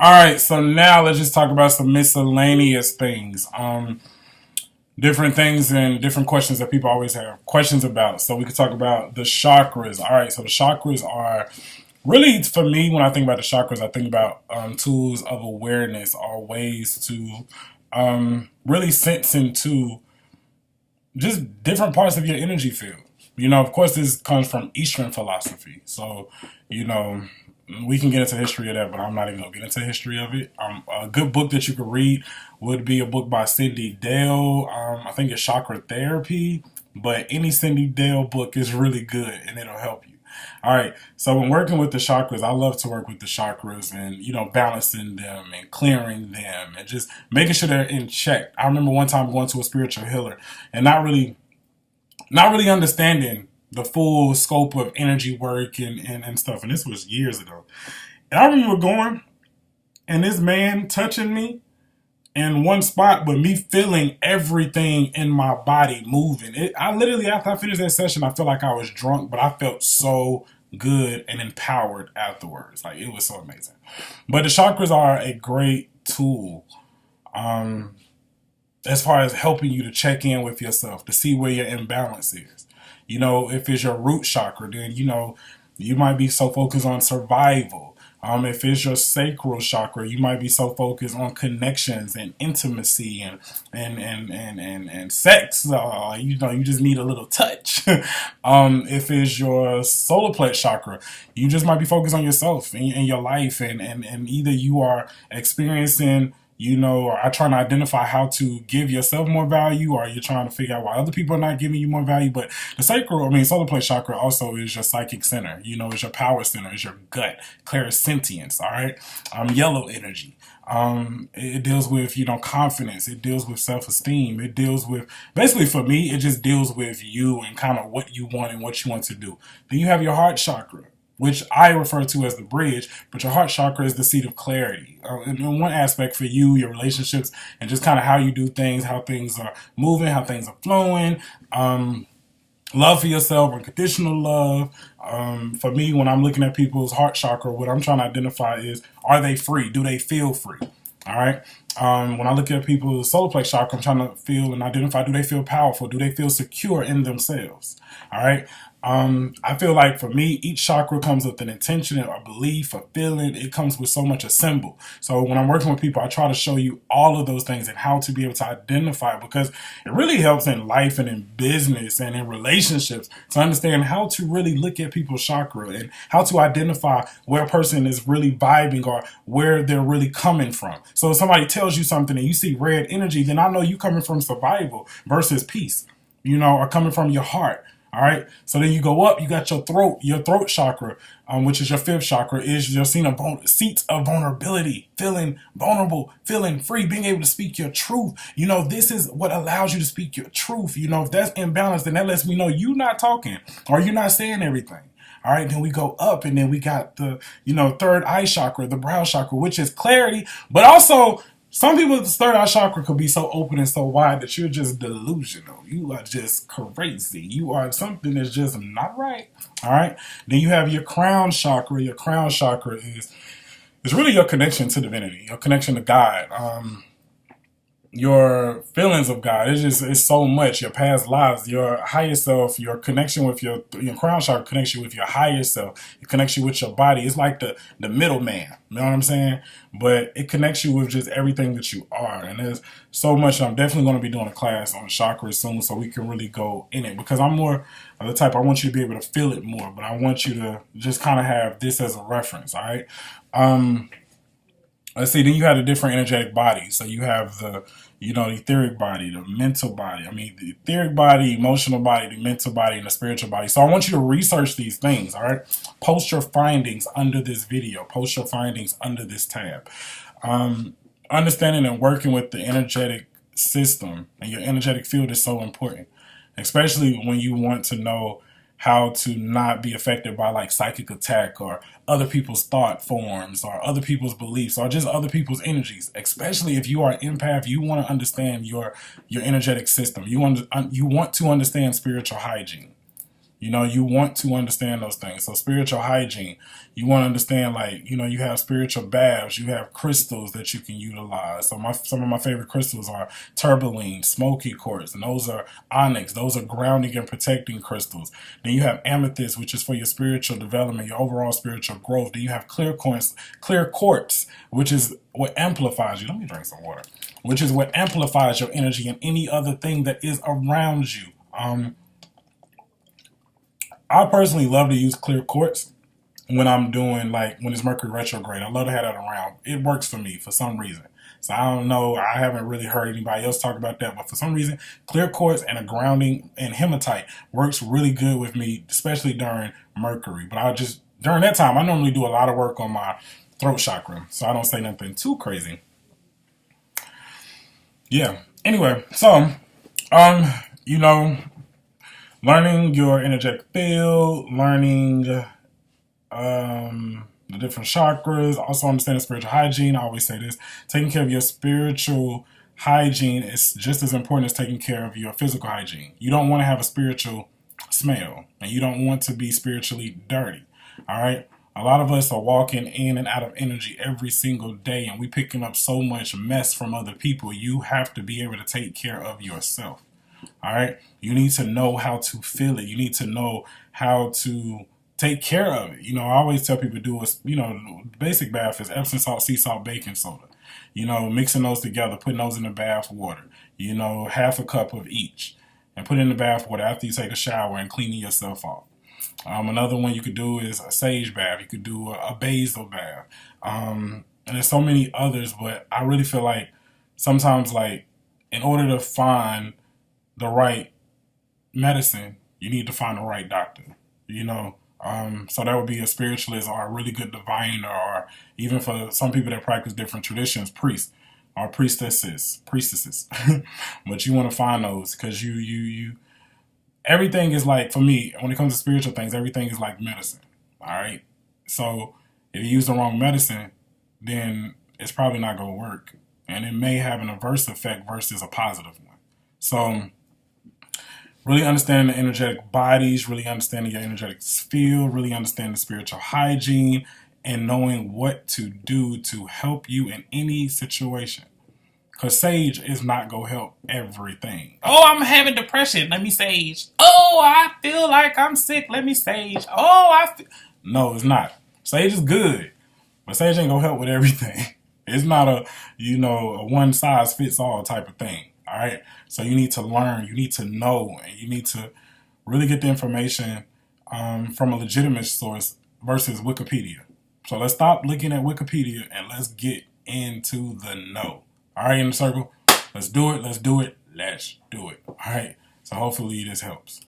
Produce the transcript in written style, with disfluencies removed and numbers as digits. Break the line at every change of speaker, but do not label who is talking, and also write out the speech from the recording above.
All right, so now let's just talk about some miscellaneous things. Different things and different questions that people always have questions about. So we could talk about the chakras. All right, so the chakras are really, for me, when I think about the chakras, I think about tools of awareness or ways to really sense into just different parts of your energy field. Of course, this comes from Eastern philosophy. So, you know, we can get into history of that, but I'm not even gonna get into the history of it. A good book that you could read would be a book by Cindy Dale. I think it's Chakra Therapy, but any Cindy Dale book is really good and it'll help you. All right, so when working with the chakras, I love to work with the chakras and balancing them and clearing them and just making sure they're in check. I remember one time going to a spiritual healer and not really understanding the full scope of energy work and stuff. And this was years ago. And I remember going and this man touching me in one spot, but me feeling everything in my body moving. I literally, after I finished that session, I felt like I was drunk, but I felt so good and empowered afterwards. Like, it was so amazing. But the chakras are a great tool. As far as helping you to check in with yourself, to see where your imbalance is. If it's your root chakra, then, you might be so focused on survival. If it's your sacral chakra, you might be so focused on connections and intimacy and sex. You just need a little touch. If it's your solar plexus chakra, you just might be focused on yourself and your life, and either you are experiencing or are trying to identify how to give yourself more value, or you're trying to figure out why other people are not giving you more value. But the solar plexus chakra also is your psychic center, is your power center, is your gut, clairsentience, all right? Yellow energy. It deals with, confidence. It deals with self-esteem. It deals with, basically for me, it just deals with you and kind of what you want and what you want to do. Then you have your heart chakra, which I refer to as the bridge, but your heart chakra is the seat of clarity. In one aspect for you, your relationships, and just kind of how you do things, how things are moving, how things are flowing. Love for yourself, unconditional love. For me, when I'm looking at people's heart chakra, what I'm trying to identify is, are they free? Do they feel free? All right. When I look at people's solar plexus chakra, I'm trying to feel and identify, do they feel powerful? Do they feel secure in themselves? All right. I feel like for me, each chakra comes with an intention, a belief, a feeling. It comes with so much a symbol. So when I'm working with people, I try to show you all of those things and how to be able to identify, because it really helps in life and in business and in relationships to understand how to really look at people's chakra and how to identify where a person is really vibing or where they're really coming from. So if somebody tells you something and you see red energy, then I know you coming from survival versus peace, or coming from your heart. All right. So then you go up, you got your throat chakra, which is your fifth chakra, is your seat of vulnerability, feeling vulnerable, feeling free, being able to speak your truth. This is what allows you to speak your truth. If that's imbalanced, then that lets me know you're not talking or you're not saying everything. All right, then we go up, and then we got the, third eye chakra, the brow chakra, which is clarity, but also some people's third eye chakra could be so open and so wide that you're just delusional. You are just crazy. You are something that's just not right. All right. Then you have your crown chakra. Your crown chakra is really your connection to divinity, your connection to God. Your feelings of God. It's so much. Your past lives, your higher self, your connection with your crown chakra connects you with your higher self. It connects you with your body. It's like the middleman. You know what I'm saying? But it connects you with just everything that you are. And there's so much. I'm definitely going to be doing a class on chakras soon so we can really go in it, because I'm more of the type, I want you to be able to feel it more, but I want you to just kind of have this as a reference. All right. Let's see, then you have the different energetic bodies. So you have the etheric body, the mental body. The etheric body, emotional body, the mental body, and the spiritual body. So I want you to research these things, all right? Post your findings under this video. Post your findings under this tab. Understanding and working with the energetic system and your energetic field is so important, especially when you want to know how to not be affected by like psychic attack or other people's thought forms or other people's beliefs or just other people's energies. Especially if you are an empath, you want to understand your energetic system. You want to understand spiritual hygiene. You know, you want to understand those things. So spiritual hygiene, you want to understand, like, you know, you have spiritual baths, you have crystals that you can utilize. So some of my favorite crystals are tourmaline, smoky quartz, and those are onyx. Those are grounding and protecting crystals. Then you have amethyst, which is for your spiritual development, your overall spiritual growth. Then you have clear quartz, which is what amplifies you. Let me drink some water. Which is what amplifies your energy and any other thing that is around you. I personally love to use clear quartz when I'm doing, like, when it's Mercury retrograde. I love to have that around. It works for me for some reason. So I don't know. I haven't really heard anybody else talk about that. But for some reason, clear quartz and a grounding and hematite works really good with me, especially during Mercury. But during that time, I normally do a lot of work on my throat chakra. So I don't say nothing too crazy. Yeah. Anyway, so, you know, learning your energetic field, learning the different chakras, also understanding spiritual hygiene. I always say this, taking care of your spiritual hygiene is just as important as taking care of your physical hygiene. You don't want to have a spiritual smell, and you don't want to be spiritually dirty. All right? A lot of us are walking in and out of energy every single day, and we picking up so much mess from other people. You have to be able to take care of yourself. All right. You need to know how to feel it. You need to know how to take care of it. You know, I always tell people basic bath is Epsom salt, sea salt, baking soda. You know, mixing those together, putting those in the bath water, you know, half a cup of each, and put it in the bath water after you take a shower and cleaning yourself off. Another one you could do is a sage bath. You could do a basil bath. And there's so many others, but I really feel like sometimes, like, in order to find the right medicine, you need to find the right doctor, you know. So that would be a spiritualist or a really good diviner, or even for some people that practice different traditions, priests or priestesses. But you want to find those, because you everything is, like, for me, when it comes to spiritual things, everything is like medicine. All right. So if you use the wrong medicine, then it's probably not going to work, and it may have an adverse effect versus a positive one. So really understanding the energetic bodies, really understanding your energetic field, really understanding the spiritual hygiene, and knowing what to do to help you in any situation. Because sage is not going to help everything. Oh, I'm having depression. Let me sage. Oh, I feel like I'm sick. Let me sage. No, it's not. Sage is good, but sage ain't going to help with everything. It's not a one size fits all type of thing. All right. So you need to learn, you need to know, and you need to really get the information from a legitimate source versus Wikipedia. So let's stop looking at Wikipedia and let's get into the know. All right, in the circle. Let's do it. Let's do it. Let's do it. All right. So hopefully this helps.